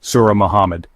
Surah Muhammad.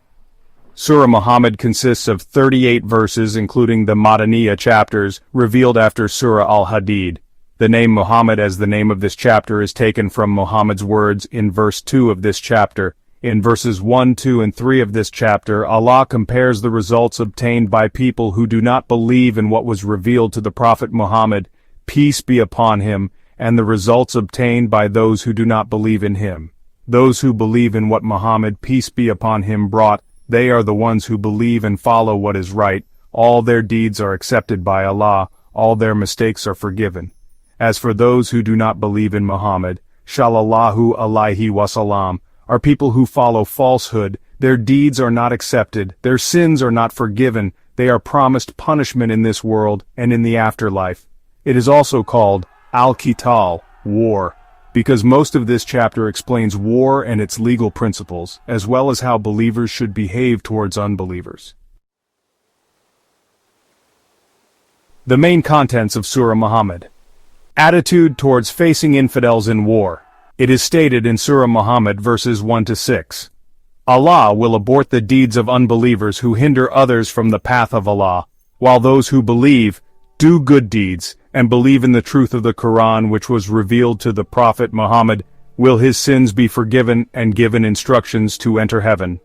Surah Muhammad consists of 38 verses including the Madaniyyah chapters, revealed after Surah Al Hadiid. The name Muhammad as the name of this chapter is taken from Muhammad's words in verse 2 of this chapter. In verses 1, 2 and 3 of this chapter, Allah compares the results obtained by people who do not believe in what was revealed to the Prophet Muhammad, peace be upon him, and the results obtained by those who do not believe in him. Those who believe in what Muhammad, peace be upon him, brought, they are the ones who believe and follow what is right. All their deeds are accepted by Allah, all their mistakes are forgiven. As for those who do not believe in Muhammad, Shalallahu Alaihi Wasallam, are people who follow falsehood, their deeds are not accepted, their sins are not forgiven, they are promised punishment in this world and in the afterlife. It is also called Qital, war, because most of this chapter explains war and its legal principles, as well as how believers should behave towards unbelievers. The main contents of Surah Muhammad. Attitude towards facing infidels in war. It is stated in Surah Muhammad verses 1 to 6. Allah will abort the deeds of unbelievers who hinder others from the path of Allah, while those who believe, do good deeds, and believe in the truth of the Quran which was revealed to the Prophet Muhammad, will his sins be forgiven and given instructions to enter heaven.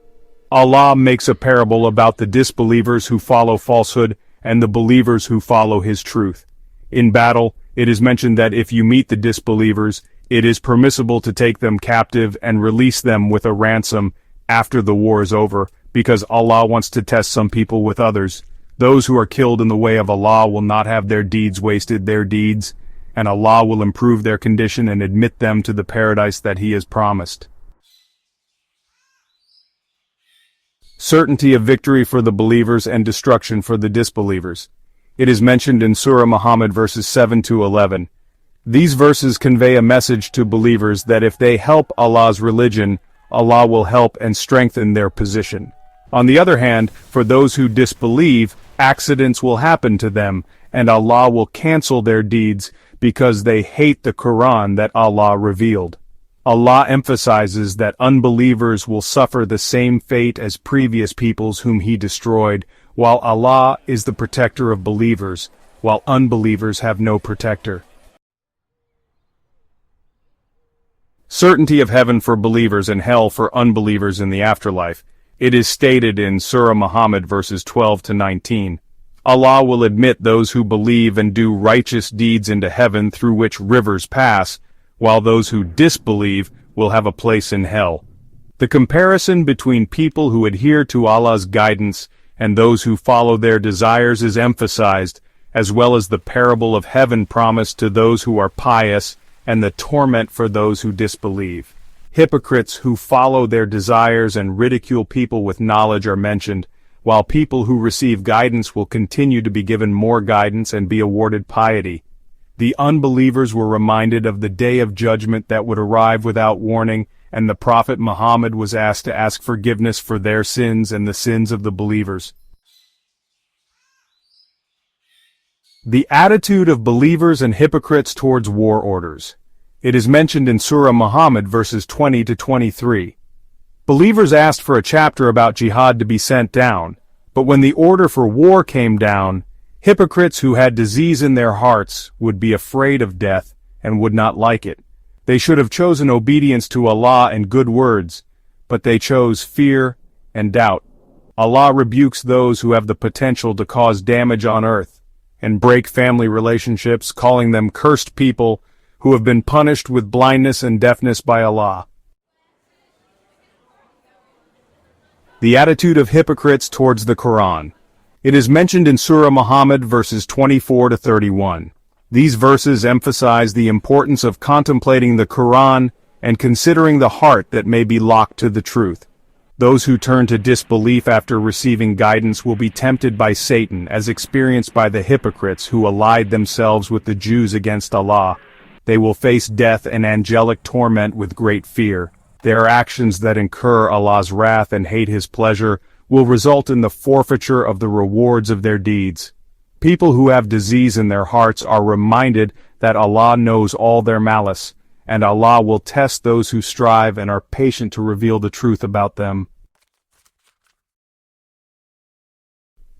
Allah makes a parable about the disbelievers who follow falsehood and the believers who follow his truth. In battle, it is mentioned that if you meet the disbelievers, it is permissible to take them captive and release them with a ransom after the war is over, because Allah wants to test some people with others. Those who are killed in the way of Allah will not have their deeds wasted, and Allah will improve their condition and admit them to the paradise that He has promised. Certainty of victory for the believers and destruction for the disbelievers. It is mentioned in Surah Muhammad verses 7 to 11. These verses convey a message to believers that if they help Allah's religion, Allah will help and strengthen their position. On the other hand, for those who disbelieve, accidents will happen to them, and Allah will cancel their deeds because they hate the Quran that Allah revealed. Allah emphasizes that unbelievers will suffer the same fate as previous peoples whom He destroyed, while Allah is the protector of believers, while unbelievers have no protector. Certainty of heaven for believers and hell for unbelievers in the afterlife. It is stated in Surah Muhammad verses 12 to 19. Allah will admit those who believe and do righteous deeds into heaven through which rivers pass, while those who disbelieve will have a place in hell. The comparison between people who adhere to Allah's guidance and those who follow their desires is emphasized, as well as the parable of heaven promised to those who are pious and the torment for those who disbelieve. Hypocrites who follow their desires and ridicule people with knowledge are mentioned, while people who receive guidance will continue to be given more guidance and be awarded piety. The unbelievers were reminded of the day of judgment that would arrive without warning, and the Prophet Muhammad was asked to ask forgiveness for their sins and the sins of the believers. The attitude of believers and hypocrites towards war orders. It is mentioned in Surah Muhammad verses 20 to 23. Believers asked for a chapter about jihad to be sent down, but when the order for war came down, hypocrites who had disease in their hearts would be afraid of death and would not like it. They should have chosen obedience to Allah and good words, but they chose fear and doubt. Allah rebukes those who have the potential to cause damage on earth and break family relationships, calling them cursed people who have been punished with blindness and deafness by Allah. The attitude of hypocrites towards the Quran. It is mentioned in Surah Muhammad verses 24 to 31. These verses emphasize the importance of contemplating the Quran and considering the heart that may be locked to the truth. Those who turn to disbelief after receiving guidance will be tempted by Satan, as experienced by the hypocrites who allied themselves with the Jews against Allah. They will face death and angelic torment with great fear. Their actions that incur Allah's wrath and hate His pleasure will result in the forfeiture of the rewards of their deeds. People who have disease in their hearts are reminded that Allah knows all their malice, and Allah will test those who strive and are patient to reveal the truth about them.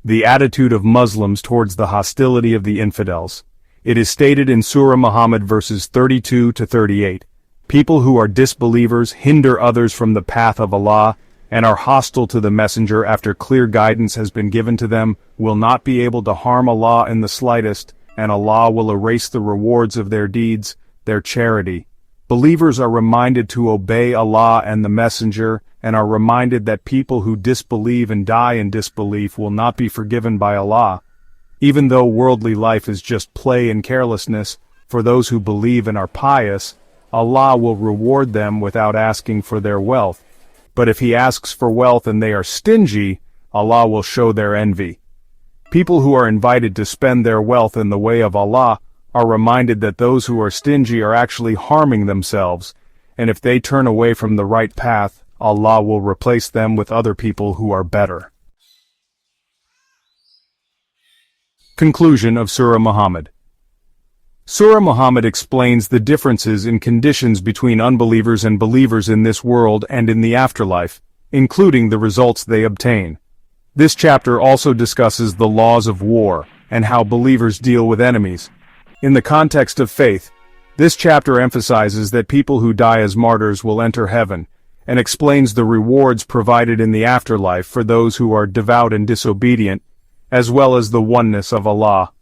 the attitude of Muslims towards the hostility of the infidels. It is stated in Surah Muhammad verses 32 to 38, "People who are disbelievers hinder others from the path of Allah, and are hostile to the messenger after clear guidance has been given to them, will not be able to harm Allah in the slightest, and Allah will erase the rewards of their deeds, their charity." Believers are reminded to obey Allah and the messenger, and are reminded that people who disbelieve and die in disbelief will not be forgiven by Allah. Even though worldly life is just play and carelessness, for those who believe and are pious, Allah will reward them without asking for their wealth. But if He asks for wealth and they are stingy, Allah will show their envy. People who are invited to spend their wealth in the way of Allah are reminded that those who are stingy are actually harming themselves, and if they turn away from the right path, Allah will replace them with other people who are better. Conclusion of Surah Muhammad. Surah Muhammad explains the differences in conditions between unbelievers and believers in this world and in the afterlife, including the results they obtain. This chapter also discusses the laws of war and how believers deal with enemies. In the context of faith, this chapter emphasizes that people who die as martyrs will enter heaven, and explains the rewards provided in the afterlife for those who are devout and disobedient, as well as the oneness of Allah.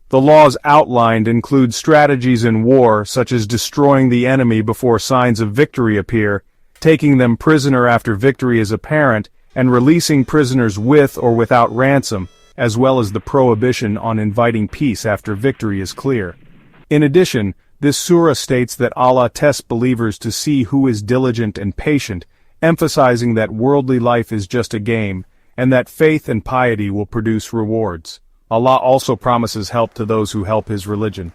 The laws outlined include strategies in war such as destroying the enemy before signs of victory appear, taking them prisoner after victory is apparent, and releasing prisoners with or without ransom, as well as the prohibition on inviting peace after victory is clear. In addition, this surah states that Allah tests believers to see who is diligent and patient, emphasizing that worldly life is just a game, and that faith and piety will produce rewards. Allah also promises help to those who help His religion.